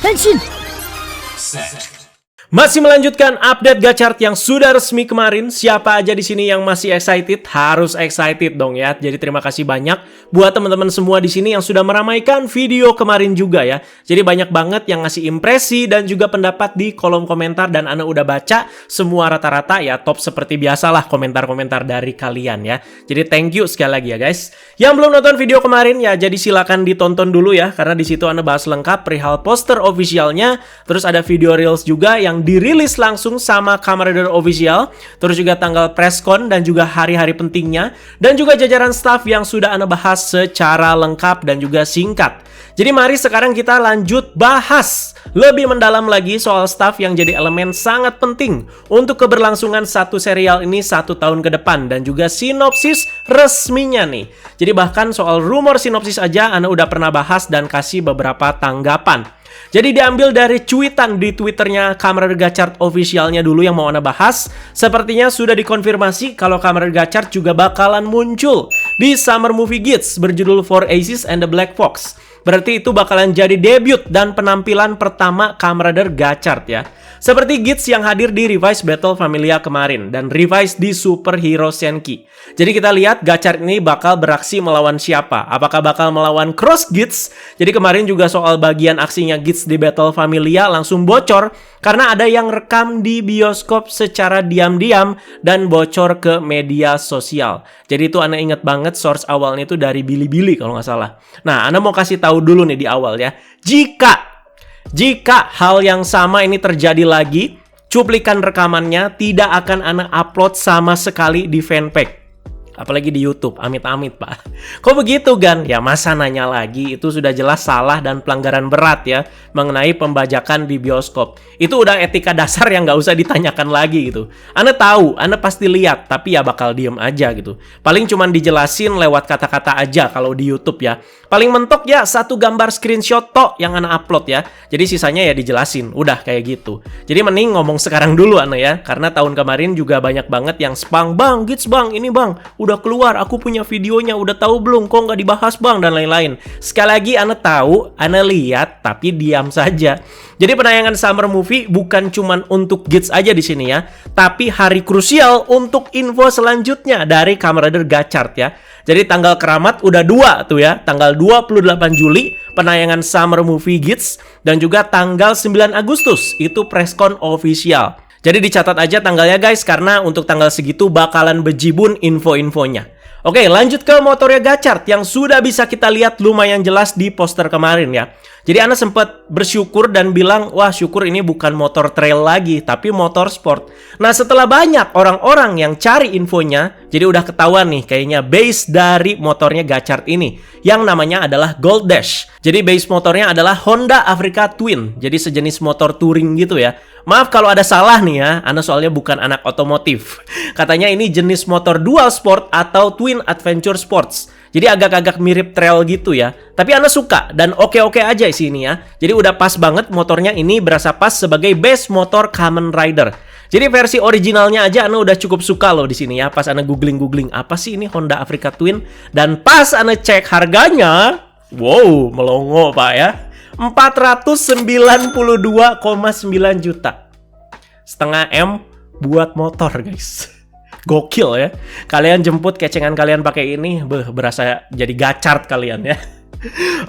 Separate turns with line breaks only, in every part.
Henshin!
Masih melanjutkan update Gachart yang sudah resmi kemarin. Siapa aja di sini yang masih excited? Harus excited dong ya. Jadi terima kasih banyak buat teman-teman semua di sini yang sudah meramaikan video kemarin juga ya. Jadi banyak banget yang ngasih impresi dan juga pendapat di kolom komentar, dan Ana udah baca semua rata-rata ya, top seperti biasalah komentar-komentar dari kalian ya. Jadi thank you sekali lagi ya guys. Yang belum nonton video kemarin ya, jadi silakan ditonton dulu ya, karena di situ Ana bahas lengkap perihal poster officialnya, terus ada video reels juga yang dirilis langsung sama Kamen Rider Official, terus juga tanggal presscon dan juga hari-hari pentingnya, dan juga jajaran staff yang sudah Ana bahas secara lengkap dan juga singkat. Jadi mari sekarang kita lanjut bahas lebih mendalam lagi soal staff yang jadi elemen sangat penting untuk keberlangsungan satu serial ini 1 tahun ke depan, dan juga sinopsis resminya nih. Jadi bahkan soal rumor sinopsis aja Ana udah pernah bahas dan kasih beberapa tanggapan. Jadi diambil dari cuitan di Twitternya Kamen Rider Gachart officialnya dulu yang mau Ana bahas. Sepertinya sudah dikonfirmasi kalau Kamen Rider Gachart juga bakalan muncul di Summer Movie Gits berjudul Four Aces and the Black Fox. Berarti itu bakalan jadi debut dan penampilan pertama Kamen Rider Gachart ya. Seperti Gits yang hadir di Revise Battle Familia kemarin dan Revise di Super Hero Senki. Jadi kita lihat Gachart ini bakal beraksi melawan siapa? Apakah bakal melawan Cross Gits? Jadi kemarin juga soal bagian aksinya Gits di Battle Familia langsung bocor karena ada yang rekam di bioskop secara diam-diam dan bocor ke media sosial. Jadi itu Ana inget banget source awalnya itu dari Bilibili kalau nggak salah. Nah, Ana mau kasih tahu dulu nih di awal ya. Jika hal yang sama ini terjadi lagi, cuplikan rekamannya tidak akan Ana upload sama sekali di fanpage. Apalagi di YouTube, amit-amit pak. Kok begitu Gan? Ya masa nanya lagi, itu sudah jelas salah dan pelanggaran berat ya mengenai pembajakan di bioskop. Itu udah etika dasar yang nggak usah ditanyakan lagi gitu. Ana tahu, Ana pasti lihat, tapi ya bakal diem aja gitu. Paling cuman dijelasin lewat kata-kata aja kalau di YouTube ya. Paling mentok ya satu gambar screenshot tok yang Ana upload ya. Jadi sisanya ya dijelasin, udah kayak gitu. Jadi mending ngomong sekarang dulu Ana ya, karena tahun kemarin juga banyak banget yang spam, bang, Gits bang, ini bang, udah keluar, aku punya videonya, udah tahu belum? Kok nggak dibahas bang? Dan lain-lain. Sekali lagi Ana tahu, Ana lihat, tapi diam saja. Jadi penayangan Summer Movie bukan cuman untuk Gits aja di sini ya, tapi hari krusial untuk info selanjutnya dari Kamen Rider Gachart ya. Jadi tanggal keramat udah 2 tuh ya, tanggal 28 Juli penayangan Summer Movie Gits, dan juga tanggal 9 Agustus itu presscon official. Jadi dicatat aja tanggalnya guys, karena untuk tanggal segitu bakalan bejibun info-infonya. Oke, lanjut ke motornya Gachart yang sudah bisa kita lihat lumayan jelas di poster kemarin ya. Jadi Ana sempat bersyukur dan bilang, wah syukur ini bukan motor trail lagi, tapi motor sport. Nah setelah banyak orang-orang yang cari infonya, jadi udah ketahuan nih kayaknya base dari motornya Gachart ini, yang namanya adalah Gold Dash. Jadi base motornya adalah Honda Africa Twin, jadi sejenis motor touring gitu ya. Maaf kalau ada salah nih ya, Ana soalnya bukan anak otomotif. Katanya ini jenis motor dual sport atau twin adventure sports. Jadi agak-agak mirip trail gitu ya. Tapi Ana suka dan oke-oke aja sini ya. Jadi udah pas banget motornya ini, berasa pas sebagai base motor Kamen Rider. Jadi versi originalnya aja Ana udah cukup suka loh di sini ya. Pas Ana googling apa sih ini Honda Africa Twin, dan pas Ana cek harganya, wow, melongo Pak ya. 492,9 juta. Setengah M buat motor guys. Gokil ya. Kalian jemput kecengan kalian pakai ini, berasa jadi Gachart kalian ya.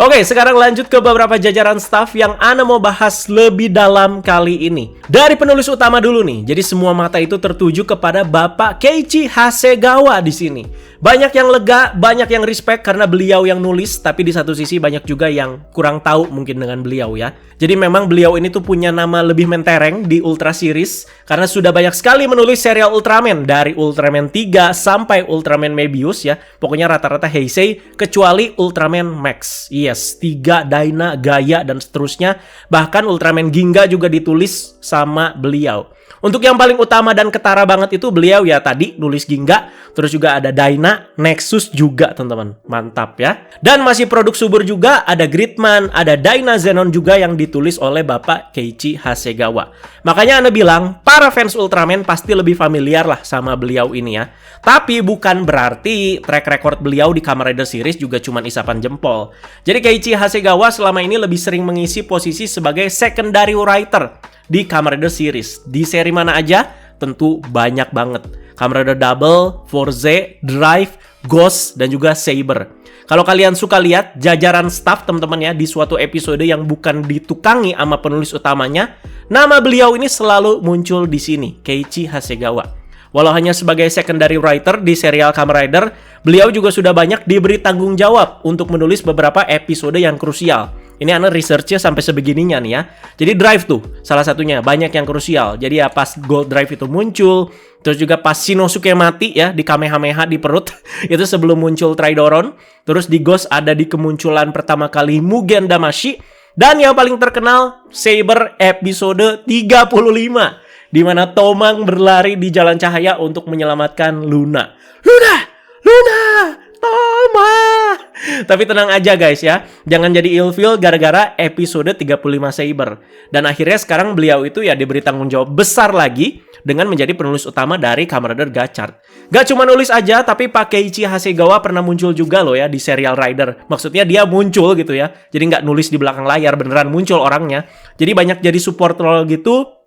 Oke, sekarang lanjut ke beberapa jajaran staff yang Ana mau bahas lebih dalam kali ini. Dari penulis utama dulu nih. Jadi semua mata itu tertuju kepada Bapak Keiichi Hasegawa di sini. Banyak yang lega, banyak yang respect karena beliau yang nulis, tapi di satu sisi banyak juga yang kurang tahu mungkin dengan beliau ya. Jadi memang beliau ini tuh punya nama lebih mentereng di Ultra Series karena sudah banyak sekali menulis serial Ultraman dari Ultraman 3 sampai Ultraman Mebius ya. Pokoknya rata-rata Heisei kecuali Ultraman Max. Yes, 3, Dyna, Gaia dan seterusnya. Bahkan Ultraman Ginga juga ditulis sama beliau. Untuk yang paling utama dan ketara banget itu beliau ya tadi nulis Ginga, terus juga ada Dyna, Luna, Nexus juga teman-teman. Mantap ya. Dan masih produk subur juga, ada Gridman, ada Dynazenon juga yang ditulis oleh Bapak Keiichi Hasegawa. Makanya Anda bilang, para fans Ultraman pasti lebih familiar lah sama beliau ini ya. Tapi bukan berarti track record beliau di Kamen Rider series juga cuma isapan jempol. Jadi Keiichi Hasegawa selama ini lebih sering mengisi posisi sebagai secondary writer di Kamen Rider series. Di seri mana aja? Tentu banyak banget. Kamen Rider Double, Forze, Drive, Ghost, dan juga Saber. Kalau kalian suka lihat jajaran staff teman-teman ya di suatu episode yang bukan ditukangi sama penulis utamanya, nama beliau ini selalu muncul di sini, Keiichi Hasegawa. Walau hanya sebagai secondary writer di serial Kamen Rider, beliau juga sudah banyak diberi tanggung jawab untuk menulis beberapa episode yang krusial. Ini Ana research-nya sampai sebegininya nih ya. Jadi Drive tuh salah satunya banyak yang krusial. Jadi ya pas Gold Drive itu muncul, terus juga pas Shinosuke mati ya di Kamehameha di perut itu sebelum muncul Tridoron. Terus di Ghost ada di kemunculan pertama kali Mugen Damashi, dan yang paling terkenal Saber episode 35 di mana Tomang berlari di jalan cahaya untuk menyelamatkan Luna. Luna, Toma. Tapi tenang aja guys ya, jangan jadi ilfeel gara-gara episode 35 Saber. Dan akhirnya sekarang beliau itu ya diberi tanggung jawab besar lagi dengan menjadi penulis utama dari Kamen Rider Gachard. Gak cuma nulis aja, tapi Pak Keiichi Hasegawa pernah muncul juga loh ya di serial Rider. Maksudnya dia muncul gitu ya, jadi gak nulis di belakang layar, beneran muncul orangnya. Jadi banyak jadi support role gitu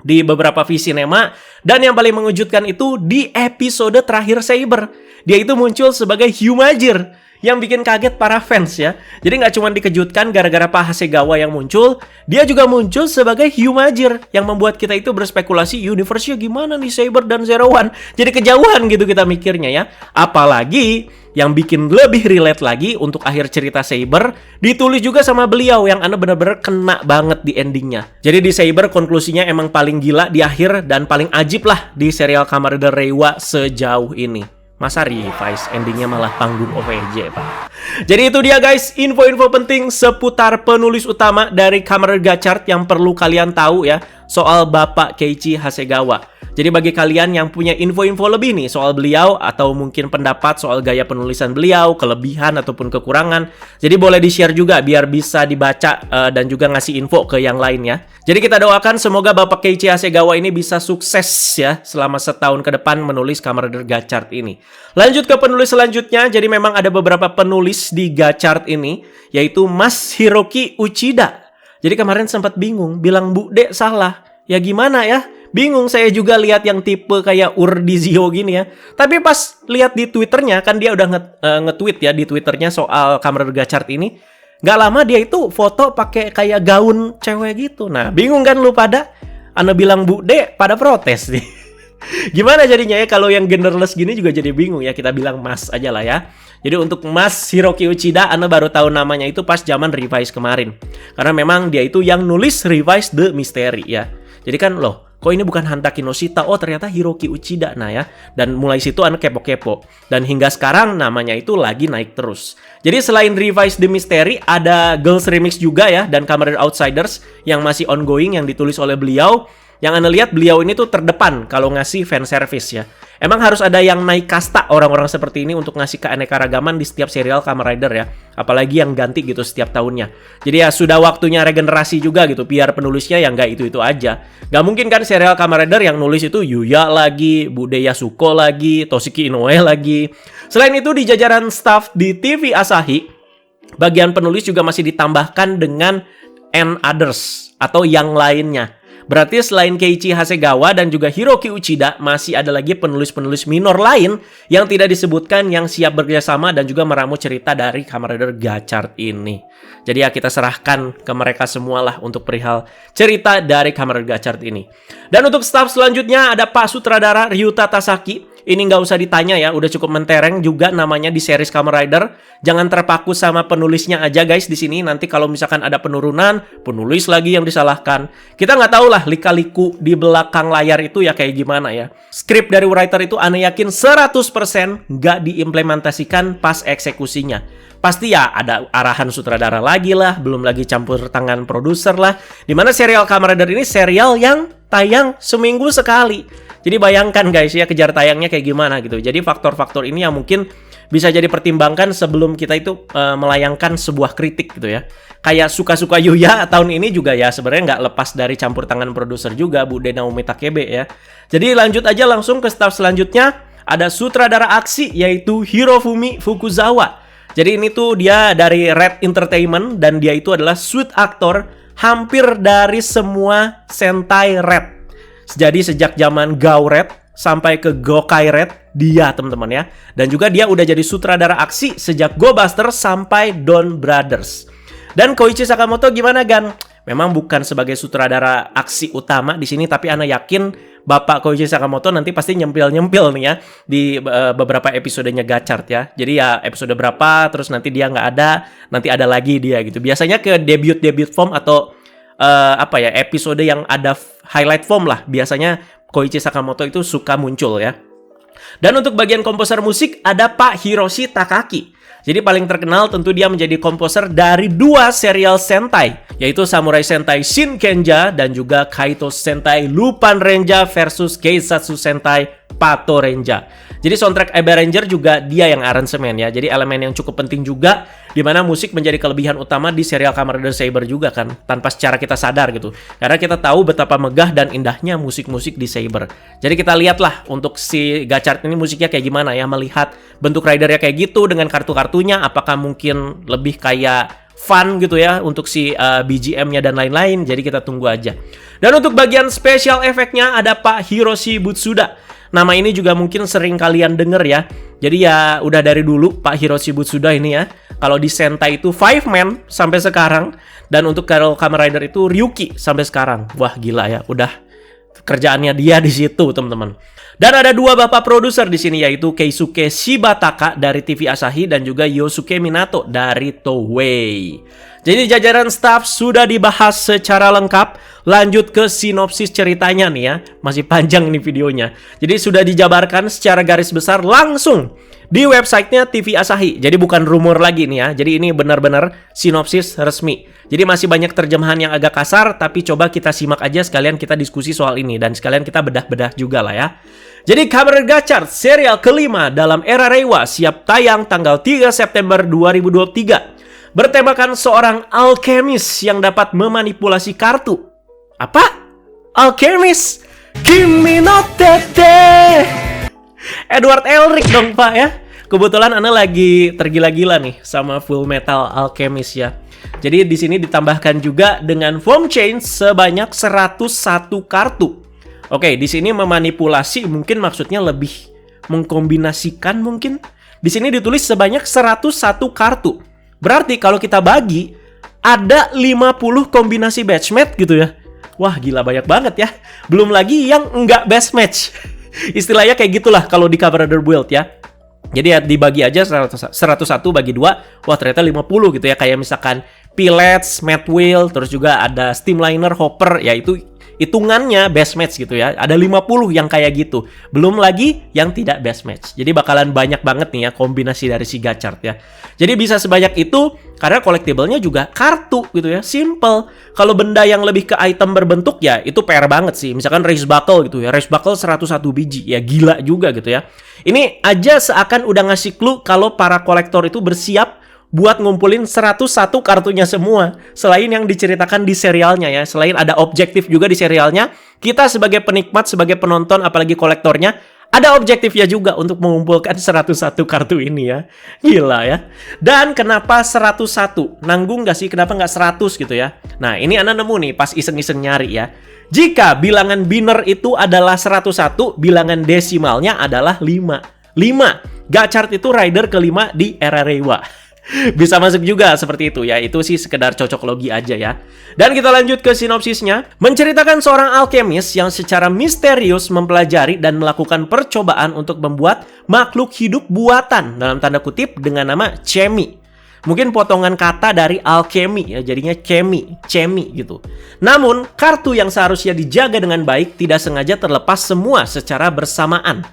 di beberapa V-Cinema. Dan yang paling mengejutkan itu di episode terakhir Saber, dia itu muncul sebagai Humajir, yang bikin kaget para fans ya. Jadi nggak cuma dikejutkan gara-gara Pak Hasegawa yang muncul, dia juga muncul sebagai Humajir, yang membuat kita itu berspekulasi universe-nya gimana nih Saber dan Zero One. Jadi kejauhan gitu kita mikirnya ya. Apalagi yang bikin lebih relate lagi untuk akhir cerita Saber ditulis juga sama beliau yang Anda benar-benar kena banget di endingnya. Jadi di Saber konklusinya emang paling gila di akhir dan paling ajib lah di serial Kamen Rider Reiwa sejauh ini. Masa revise endingnya malah panggung OVJ Pak. Jadi itu dia guys, info-info penting seputar penulis utama dari Kamen Rider Gachard yang perlu kalian tahu ya soal Bapak Keiichi Hasegawa. Jadi bagi kalian yang punya info-info lebih nih soal beliau atau mungkin pendapat soal gaya penulisan beliau, kelebihan ataupun kekurangan, jadi boleh di-share juga biar bisa dibaca dan juga ngasih info ke yang lain ya. Jadi kita doakan semoga Bapak Keiichi Hasegawa ini bisa sukses ya selama setahun ke depan menulis Kamen Rider Gachard ini. Lanjut ke penulis selanjutnya, jadi memang ada beberapa penulis di Gachard ini, yaitu Mas Hiroki Uchida. Jadi kemarin sempat bingung, bilang Bu Dek salah. Ya gimana ya? Bingung saya juga lihat yang tipe kayak Urdizio gini ya. Tapi pas lihat di Twitternya, kan dia udah nge-tweet ya di Twitternya soal Kamen Rider Gachard ini. Gak lama dia itu foto pakai kayak gaun cewek gitu. Nah, bingung kan lu pada? Anda bilang Bu Dek, pada protes nih. Gimana jadinya ya kalau yang genderless gini juga jadi bingung ya. Kita bilang Mas aja lah ya. Jadi untuk Mas Hiroki Uchida, Anda baru tahu namanya itu pas zaman revise kemarin. Karena memang dia itu yang nulis revise The Mystery ya. Jadi kan loh, kok ini bukan Hantaki no Shita? Oh ternyata Hiroki Uchida nah ya. Dan mulai situ Anda kepo-kepo. Dan hingga sekarang namanya itu lagi naik terus. Jadi selain revise The Mystery, ada Girls Remix juga ya. Dan Kamen Rider Outsiders yang masih ongoing yang ditulis oleh beliau. Yang Anda lihat beliau ini tuh terdepan kalau ngasih fan service ya. Emang harus ada yang naik kasta orang-orang seperti ini untuk ngasih keanekaragaman di setiap serial Kamen Rider ya. Apalagi yang ganti gitu setiap tahunnya. Jadi ya sudah waktunya regenerasi juga gitu. Biar penulisnya yang nggak itu-itu aja. Gak mungkin kan serial Kamen Rider yang nulis itu Yuya lagi, Bude Yasuko lagi, Toshiki Inoue lagi. Selain itu di jajaran staff di TV Asahi, bagian penulis juga masih ditambahkan dengan and others atau yang lainnya. Berarti selain Keiichi Hasegawa dan juga Hiroki Uchida, masih ada lagi penulis-penulis minor lain yang tidak disebutkan yang siap bekerjasama dan juga meramu cerita dari Kamen Rider Gachard ini. Jadi ya kita serahkan ke mereka semualah untuk perihal cerita dari Kamen Rider Gachard ini. Dan untuk staff selanjutnya ada Pak Sutradara Ryuta Tasaki. Ini nggak usah ditanya ya, udah cukup mentereng juga namanya di series Kamen Rider. Jangan terpaku sama penulisnya aja guys di sini. Nanti kalau misalkan ada penurunan, penulis lagi yang disalahkan. Kita nggak tahu lah lika-liku di belakang layar itu ya kayak gimana ya. Skrip dari writer itu Ane yakin 100% nggak diimplementasikan pas eksekusinya. Pasti ya ada arahan sutradara lagi lah, belum lagi campur tangan produser lah. Dimana serial Kamen Rider ini serial yang tayang seminggu sekali. Jadi bayangkan guys ya kejar tayangnya kayak gimana gitu. Jadi faktor-faktor ini yang mungkin bisa jadi pertimbangkan sebelum kita itu melayangkan sebuah kritik gitu ya. Kayak Suka-Suka Yuya tahun ini juga ya sebenarnya nggak lepas dari campur tangan produser juga, Bude Naomi Takebe ya. Jadi lanjut aja langsung ke staff selanjutnya. Ada sutradara aksi yaitu Hirofumi Fukuzawa. Jadi ini tuh dia dari Red Entertainment dan dia itu adalah suite aktor hampir dari semua Sentai Red. Jadi sejak zaman Gao Red sampai ke Gokai Red dia teman-teman ya. Dan juga dia udah jadi sutradara aksi sejak Go Buster sampai Don Brothers. Dan Koichi Sakamoto gimana Gan? Memang bukan sebagai sutradara aksi utama di sini, tapi Ana yakin Bapak Koichi Sakamoto nanti pasti nyempil-nyempil nih ya di beberapa episodenya Gachart ya. Jadi ya episode berapa, terus nanti dia nggak ada, nanti ada lagi dia gitu. Biasanya ke debut form atau episode yang ada highlight form lah. Biasanya Koichi Sakamoto itu suka muncul ya. Dan untuk bagian komposer musik ada Pak Hiroshi Takaki. Jadi paling terkenal tentu dia menjadi komposer dari 2 serial Sentai, yaitu Samurai Sentai Shinkenja dan juga Kaito Sentai Lupin Renja versus Keisatsu Sentai Pato Renja. Jadi soundtrack Eba Ranger juga dia yang aransemen ya. Jadi elemen yang cukup penting juga, di mana musik menjadi kelebihan utama di serial Kamen Rider Saber juga kan, tanpa secara kita sadar gitu. Karena kita tahu betapa megah dan indahnya musik-musik di Saber. Jadi kita lihatlah untuk si Gachart ini musiknya kayak gimana ya, melihat bentuk ridernya kayak gitu dengan kartu-kartunya, apakah mungkin lebih kayak fun gitu ya untuk si BGM-nya dan lain-lain. Jadi kita tunggu aja. Dan untuk bagian special efeknya ada Pak Hiroshi Butsuda. Nama ini juga mungkin sering kalian denger ya. Jadi ya udah dari dulu Pak Hiroshi Butsuda ini ya. Kalau di Sentai itu 5 man sampai sekarang. Dan untuk Kamen Rider itu Ryuki sampai sekarang. Wah gila ya, udah kerjaannya dia di situ teman-teman. Dan ada 2 bapak produser di sini yaitu Keisuke Shibataka dari TV Asahi dan juga Yosuke Minato dari Toei. Jadi jajaran staff sudah dibahas secara lengkap. Lanjut ke sinopsis ceritanya nih ya. Masih panjang ini videonya. Jadi sudah dijabarkan secara garis besar langsung di websitenya TV Asahi. Jadi bukan rumor lagi nih ya. Jadi ini benar-benar sinopsis resmi. Jadi masih banyak terjemahan yang agak kasar, tapi coba kita simak aja sekalian kita diskusi soal ini. Dan sekalian kita bedah-bedah juga lah ya. Jadi Kamen Rider Gachart serial kelima dalam era Reiwa siap tayang tanggal 3 September 2023. Bertemakan seorang alkemis yang dapat memanipulasi kartu. Apa? Alkemis? Kimi no Tete. Edward Elric dong Pak ya. Kebetulan Ana lagi tergila-gila nih sama Full Metal Alchemist ya. Jadi di sini ditambahkan juga dengan form change sebanyak 101 kartu. Oke, di sini memanipulasi mungkin maksudnya lebih mengkombinasikan mungkin. Di sini ditulis sebanyak 101 kartu. Berarti kalau kita bagi ada 50 kombinasi batch match gitu ya. Wah, gila banyak banget ya. Belum lagi yang enggak batch match. Istilahnya kayak gitulah kalau di Kamen Rider Build ya. Jadi ya dibagi aja 101 bagi 2. Wah, ternyata 50 gitu ya. Kayak misalkan Pillets, Mad Wheel, terus juga ada Steamliner, Hopper, ya itu hitungannya best match gitu ya. Ada 50 yang kayak gitu. Belum lagi yang tidak best match. Jadi bakalan banyak banget nih ya kombinasi dari si Gachart ya. Jadi bisa sebanyak itu karena collectible-nya juga kartu gitu ya. Simple. Kalau benda yang lebih ke item berbentuk ya itu PR banget sih. Misalkan Race Buckle gitu ya. Race Buckle 101 biji. Ya gila juga gitu ya. Ini aja seakan udah ngasih clue kalau para kolektor itu bersiap buat ngumpulin 101 kartunya semua. Selain yang diceritakan di serialnya ya. Selain ada objektif juga di serialnya, kita sebagai penikmat, sebagai penonton, apalagi kolektornya, ada objektifnya juga untuk mengumpulkan 101 kartu ini ya. Gila ya. Dan kenapa 101? Nanggung gak sih? Kenapa nggak 100 gitu ya? Nah ini Ana nemu nih pas iseng-iseng nyari ya. Jika bilangan biner itu adalah 101, bilangan desimalnya adalah 5. 5. Gachart itu rider kelima di era Reiwa. Bisa masuk juga seperti itu ya. Itu sih sekedar cocok logi aja ya. Dan kita lanjut ke sinopsisnya. Menceritakan seorang alkemis yang secara misterius mempelajari dan melakukan percobaan untuk membuat makhluk hidup buatan, dalam tanda kutip dengan nama Chemi. Mungkin potongan kata dari alkemi ya, jadinya chemi gitu. Namun kartu yang seharusnya dijaga dengan baik tidak sengaja terlepas semua secara bersamaan.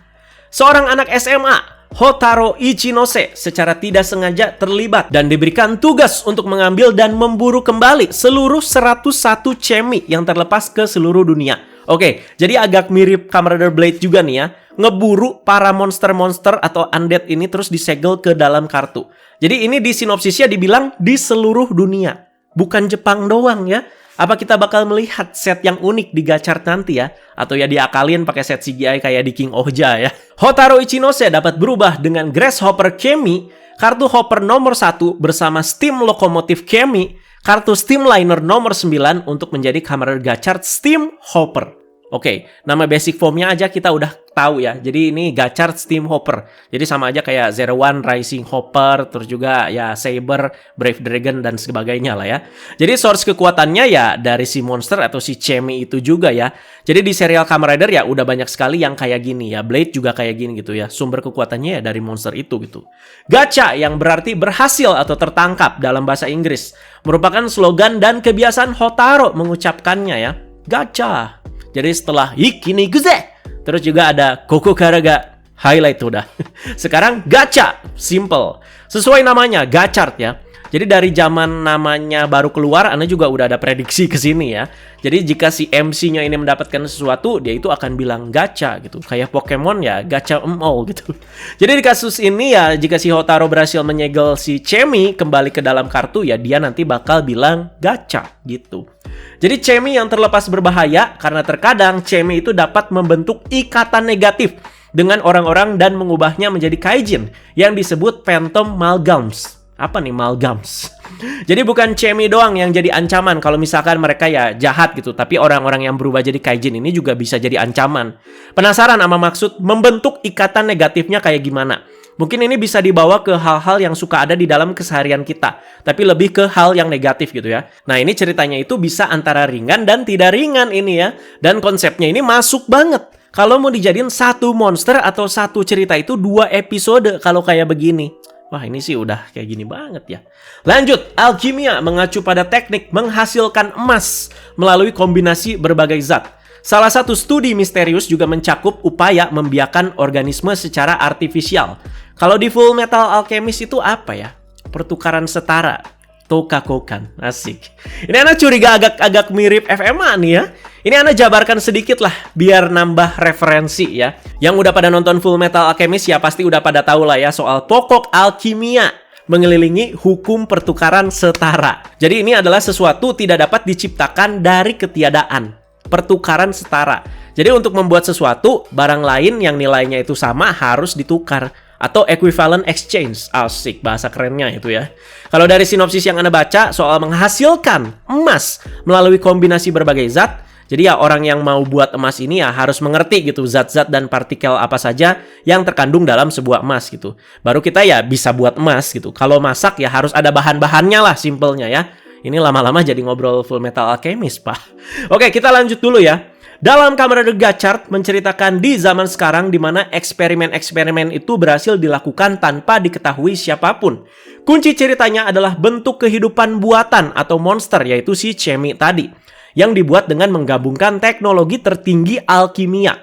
Seorang anak SMA Hotaro Ichinose secara tidak sengaja terlibat dan diberikan tugas untuk mengambil dan memburu kembali seluruh 101 Chemi yang terlepas ke seluruh dunia. Oke, jadi agak mirip Kamen Rider Blade juga nih ya. Ngeburu para monster-monster atau undead ini terus disegel ke dalam kartu. Jadi ini di sinopsisnya dibilang di seluruh dunia. Bukan Jepang doang ya. Apa kita bakal melihat set yang unik di Gachart nanti ya? Atau ya diakalin pakai set CGI kayak di King Ohja ya. Hotaro Ichinose dapat berubah dengan Grasshopper Chemi, kartu Hopper nomor 1 bersama Steam Locomotive Chemi, kartu Steam Liner nomor 9 untuk menjadi Kamen Rider Gachart Steam Hopper. Oke, nama basic formnya aja kita udah tahu ya. Jadi ini Gachart Steam Hopper. Jadi sama aja kayak Zero One Rising Hopper, terus juga ya Saber, Brave Dragon, dan sebagainya lah ya. Jadi source kekuatannya ya dari si monster atau si Chemi itu juga ya. Jadi di serial Kamen Rider ya udah banyak sekali yang kayak gini ya. Blade juga kayak gini gitu ya. Sumber kekuatannya ya dari monster itu gitu. Gacha yang berarti berhasil atau tertangkap dalam bahasa Inggris merupakan slogan dan kebiasaan Hotaro mengucapkannya ya. Gacha. Jadi setelah Ikini Guze, terus juga ada Koko Karaga, highlight tuh udah. Sekarang Gacha, simple. Sesuai namanya, Gachart ya. Jadi dari zaman namanya baru keluar, Anda juga udah ada prediksi ke sini ya. Jadi jika si MC-nya ini mendapatkan sesuatu, dia itu akan bilang gacha gitu. Kayak Pokemon ya, gacha all gitu. Jadi di kasus ini ya, jika si Hotaro berhasil menyegel si Chemi kembali ke dalam kartu, ya dia nanti bakal bilang gacha gitu. Jadi Chemi yang terlepas berbahaya, karena terkadang Chemi itu dapat membentuk ikatan negatif dengan orang-orang dan mengubahnya menjadi kaijin yang disebut Phantom Malgams. Apa nih Malgams? Jadi bukan Chemi doang yang jadi ancaman kalau misalkan mereka ya jahat gitu. Tapi orang-orang yang berubah jadi kaijin ini juga bisa jadi ancaman. Penasaran sama maksud membentuk ikatan negatifnya kayak gimana? Mungkin ini bisa dibawa ke hal-hal yang suka ada di dalam keseharian kita. Tapi lebih ke hal yang negatif gitu ya. Nah ini ceritanya itu bisa antara ringan dan tidak ringan ini ya. Dan konsepnya ini masuk banget. Kalau mau dijadiin satu monster atau satu cerita itu 2 episode kalau kayak begini. Wah ini sih udah kayak gini banget ya. Lanjut, alkimia mengacu pada teknik menghasilkan emas melalui kombinasi berbagai zat. Salah satu studi misterius juga mencakup upaya membiarkan organisme secara artifisial. Kalau di Full Metal Alchemist itu apa ya? Pertukaran setara. Tokakokan. Asik. Ini Ana curiga agak mirip FMA nih ya. Ini Ana jabarkan sedikit lah biar nambah referensi ya. Yang udah pada nonton Full Metal Alchemist ya pasti udah pada tahu lah ya soal pokok alkimia mengelilingi hukum pertukaran setara. Jadi ini adalah sesuatu tidak dapat diciptakan dari ketiadaan. Pertukaran setara. Jadi untuk membuat sesuatu, barang lain yang nilainya itu sama harus ditukar. Atau equivalent exchange. Asik bahasa kerennya itu ya. Kalau dari sinopsis yang Anda baca soal menghasilkan emas melalui kombinasi berbagai zat, jadi ya orang yang mau buat emas ini ya harus mengerti gitu zat-zat dan partikel apa saja yang terkandung dalam sebuah emas gitu. Baru kita ya bisa buat emas gitu. Kalau masak ya harus ada bahan-bahannya lah simpelnya ya. Ini lama-lama jadi ngobrol Full Metal Alchemist, Pak. Oke, kita lanjut dulu ya. Dalam Kamen Rider Gachart menceritakan di zaman sekarang di mana eksperimen-eksperimen itu berhasil dilakukan tanpa diketahui siapapun. Kunci ceritanya adalah bentuk kehidupan buatan atau monster yaitu si Chemi tadi yang dibuat dengan menggabungkan teknologi tertinggi alkimia.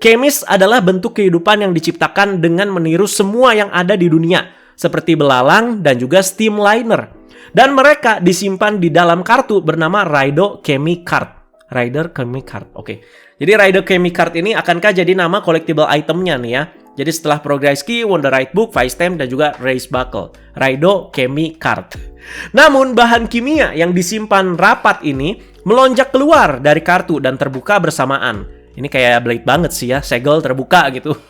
Chemis adalah bentuk kehidupan yang diciptakan dengan meniru semua yang ada di dunia seperti belalang dan juga steam liner. Dan mereka disimpan di dalam kartu bernama Raido Chemi Card. Rider Chemi Card. Oke. Jadi Rider Chemi Card ini akankah jadi nama collectible itemnya nih ya. Jadi setelah Progress Key, Wonderite Book, Vice Stamp, dan juga Race Buckle. Raido Chemi Card. Namun bahan kimia yang disimpan rapat ini melonjak keluar dari kartu dan terbuka bersamaan. Ini kayak Blade banget sih ya, segel terbuka gitu.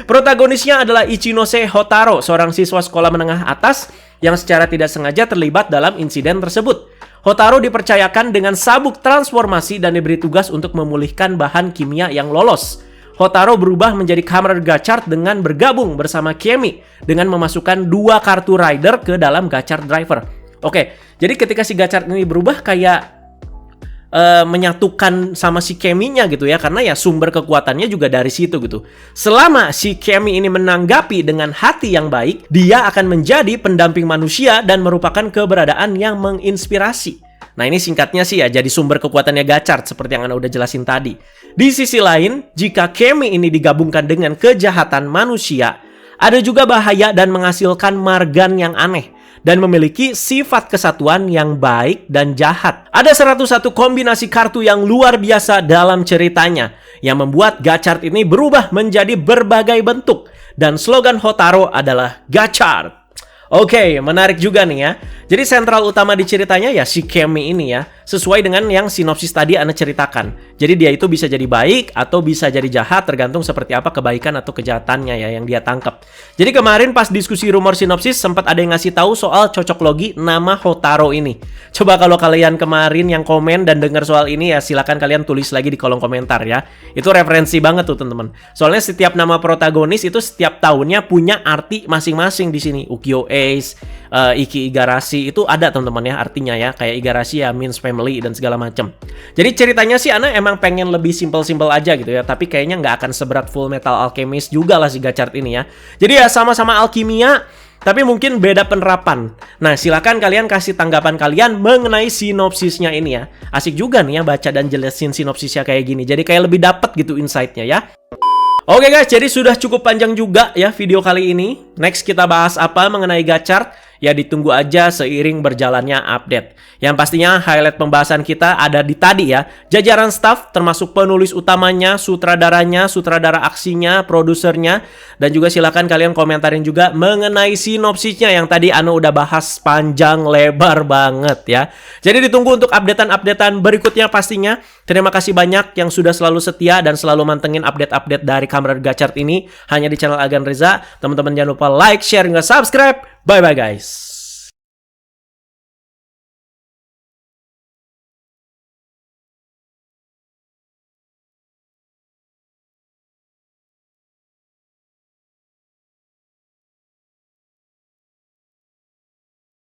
Protagonisnya adalah Ichinose Hotaro, seorang siswa sekolah menengah atas yang secara tidak sengaja terlibat dalam insiden tersebut. Hotaro dipercayakan dengan sabuk transformasi dan diberi tugas untuk memulihkan bahan kimia yang lolos. Hotaro berubah menjadi Kamen Rider Gachart dengan bergabung bersama Chemi dengan memasukkan 2 kartu Rider ke dalam Gachart Driver. Oke, jadi ketika si Gachart ini berubah kayak menyatukan sama si Chemi-nya gitu ya, karena ya sumber kekuatannya juga dari situ gitu. Selama si Chemi ini menanggapi dengan hati yang baik, dia akan menjadi pendamping manusia dan merupakan keberadaan yang menginspirasi. Nah ini singkatnya sih ya, jadi sumber kekuatannya Gachart seperti yang Anda udah jelasin tadi. Di sisi lain, jika Chemi ini digabungkan dengan kejahatan manusia, Ada juga bahaya dan menghasilkan margan yang aneh dan memiliki sifat kesatuan yang baik dan jahat. Ada 101 kombinasi kartu yang luar biasa dalam ceritanya yang membuat Gachard ini berubah menjadi berbagai bentuk. Dan slogan Hotaru adalah Gachard. Oke, menarik juga nih ya. Jadi sentral utama di ceritanya ya si Kemi ini ya, sesuai dengan yang sinopsis tadi Ana ceritakan. Jadi dia itu bisa jadi baik atau bisa jadi jahat tergantung seperti apa kebaikan atau kejahatannya ya yang dia tangkap. Jadi kemarin pas diskusi rumor sinopsis sempat ada yang ngasih tahu soal cocok logi nama Hotaru ini. Coba kalau kalian kemarin yang komen dan dengar soal ini ya silakan kalian tulis lagi di kolom komentar ya. Itu referensi banget tuh teman-teman. Soalnya setiap nama protagonis itu setiap tahunnya punya arti masing-masing di sini. Ukyo Ace, Iki Igarashi itu ada teman-teman ya artinya ya, kayak Igarashi ya means family dan segala macam. Jadi ceritanya sih Ana emang pengen lebih simple-simple aja gitu ya, tapi kayaknya nggak akan seberat Full Metal Alchemist juga lah si Gachard ini ya. Jadi ya sama-sama alkimia, tapi mungkin beda penerapan. Nah silakan kalian kasih tanggapan kalian mengenai sinopsisnya ini ya. Asik juga nih ya baca dan jelasin sinopsisnya kayak gini, jadi kayak lebih dapet gitu insight-nya ya. Oke guys, jadi sudah cukup panjang juga ya video kali ini. Next kita bahas apa mengenai Gachard? Ya ditunggu aja seiring berjalannya update. Yang pastinya highlight pembahasan kita ada di tadi ya. Jajaran staff termasuk penulis utamanya, sutradaranya, sutradara aksinya, produsernya. Dan juga silakan kalian komentarin juga mengenai sinopsisnya yang tadi Anu udah bahas panjang lebar banget ya. Jadi ditunggu untuk updatean-updatean berikutnya pastinya. Terima kasih banyak yang sudah selalu setia dan selalu mantengin update-update dari Kamen Rider Gachard ini hanya di channel Agan Reza. Teman-teman jangan lupa like, share, dan subscribe. Bye-bye guys.